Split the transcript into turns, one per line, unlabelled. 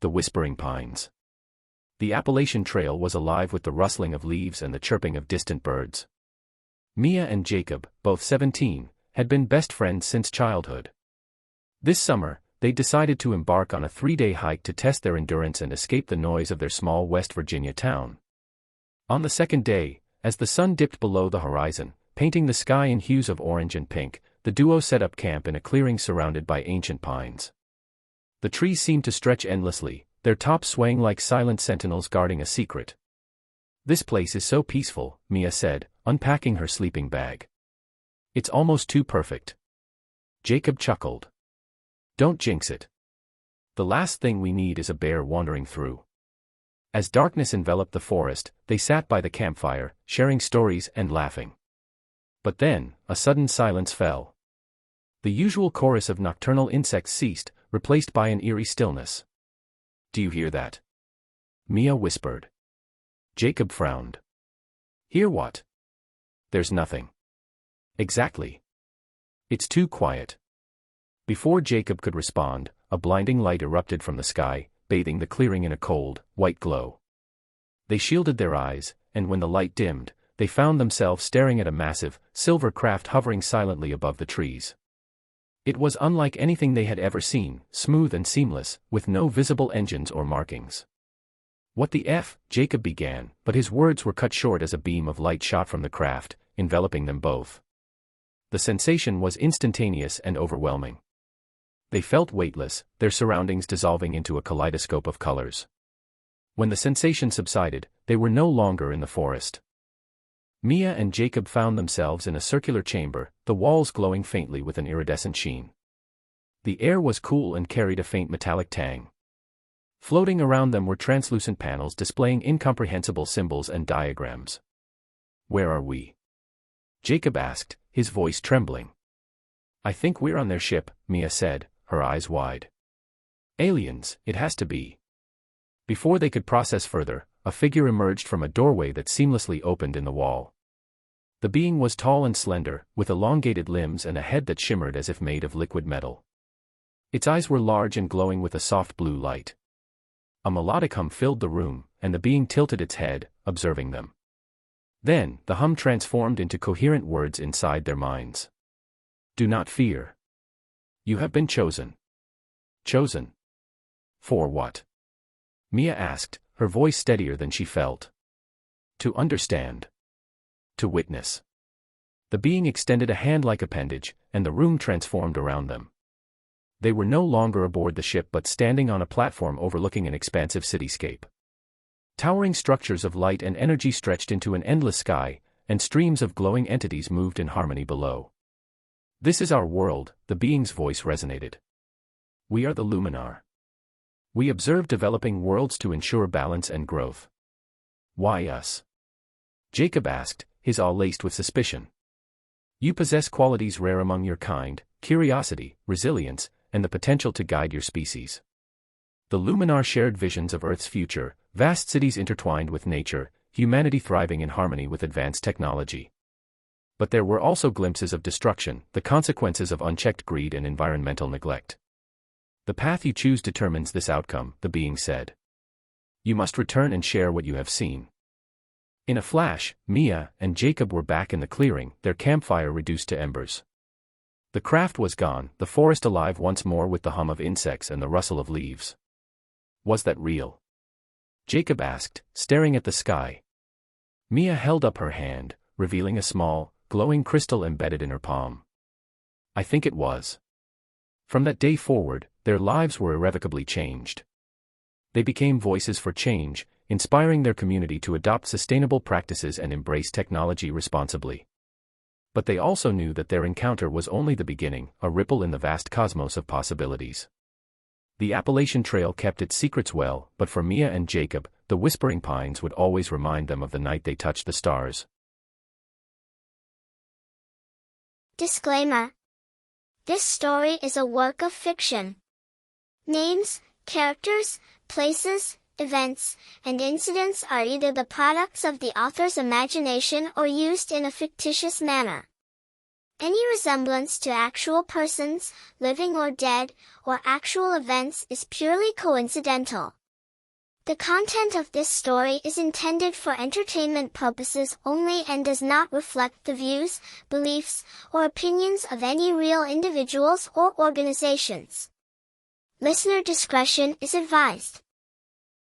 The Whispering Pines. The Appalachian Trail was alive with the rustling of leaves and the chirping of distant birds. Mia and Jacob, both 17, had been best friends since childhood. This summer, they decided to embark on a 3-day hike to test their endurance and escape the noise of their small West Virginia town. On the second day, as the sun dipped below the horizon, painting the sky in hues of orange and pink, the duo set up camp in a clearing surrounded by ancient pines. The trees seemed to stretch endlessly, their tops swaying like silent sentinels guarding a secret. "This place is so peaceful," Mia said, unpacking her sleeping bag. "It's almost too perfect." Jacob chuckled. "Don't jinx it. The last thing we need is a bear wandering through." As darkness enveloped the forest, they sat by the campfire, sharing stories and laughing. But then, a sudden silence fell. The usual chorus of nocturnal insects ceased, replaced by an eerie stillness. "Do you hear that?" Mia whispered. Jacob frowned. "Hear what?" "There's nothing." "Exactly. It's too quiet." Before Jacob could respond, a blinding light erupted from the sky, bathing the clearing in a cold, white glow. They shielded their eyes, and when the light dimmed, they found themselves staring at a massive, silver craft hovering silently above the trees. It was unlike anything they had ever seen, smooth and seamless, with no visible engines or markings. "What the F?" Jacob began, but his words were cut short as a beam of light shot from the craft, enveloping them both. The sensation was instantaneous and overwhelming. They felt weightless, their surroundings dissolving into a kaleidoscope of colors. When the sensation subsided, they were no longer in the forest. Mia and Jacob found themselves in a circular chamber, the walls glowing faintly with an iridescent sheen. The air was cool and carried a faint metallic tang. Floating around them were translucent panels displaying incomprehensible symbols and diagrams. "Where are we?" Jacob asked, his voice trembling. "I think we're on their ship," Mia said, her eyes wide. "Aliens, it has to be." Before they could process further, a figure emerged from a doorway that seamlessly opened in the wall. The being was tall and slender, with elongated limbs and a head that shimmered as if made of liquid metal. Its eyes were large and glowing with a soft blue light. A melodic hum filled the room, and the being tilted its head, observing them. Then, the hum transformed into coherent words inside their minds. "Do not fear. You have been chosen." "Chosen? For what?" Mia asked, her voice steadier than she felt. "To understand. To witness." The being extended a hand-like appendage, and the room transformed around them. They were no longer aboard the ship but standing on a platform overlooking an expansive cityscape. Towering structures of light and energy stretched into an endless sky, and streams of glowing entities moved in harmony below. "This is our world," the being's voice resonated. "We are the Luminar. We observe developing worlds to ensure balance and growth." "Why us?" Jacob asked, his awe laced with suspicion. "You possess qualities rare among your kind: curiosity, resilience, and the potential to guide your species." The Luminar shared visions of Earth's future, vast cities intertwined with nature, humanity thriving in harmony with advanced technology. But there were also glimpses of destruction, the consequences of unchecked greed and environmental neglect. "The path you choose determines this outcome," the being said. "You must return and share what you have seen." In a flash, Mia and Jacob were back in the clearing, their campfire reduced to embers. The craft was gone, the forest alive once more with the hum of insects and the rustle of leaves. "Was that real?" Jacob asked, staring at the sky. Mia held up her hand, revealing a small, glowing crystal embedded in her palm. "I think it was." From that day forward, their lives were irrevocably changed. They became voices for change, inspiring their community to adopt sustainable practices and embrace technology responsibly. But they also knew that their encounter was only the beginning, a ripple in the vast cosmos of possibilities. The Appalachian Trail kept its secrets well, but for Mia and Jacob, the Whispering Pines would always remind them of the night they touched the stars.
Disclaimer. This story is a work of fiction. Names, characters, places, events, and incidents are either the products of the author's imagination or used in a fictitious manner. Any resemblance to actual persons, living or dead, or actual events is purely coincidental. The content of this story is intended for entertainment purposes only and does not reflect the views, beliefs, or opinions of any real individuals or organizations. Listener discretion is advised.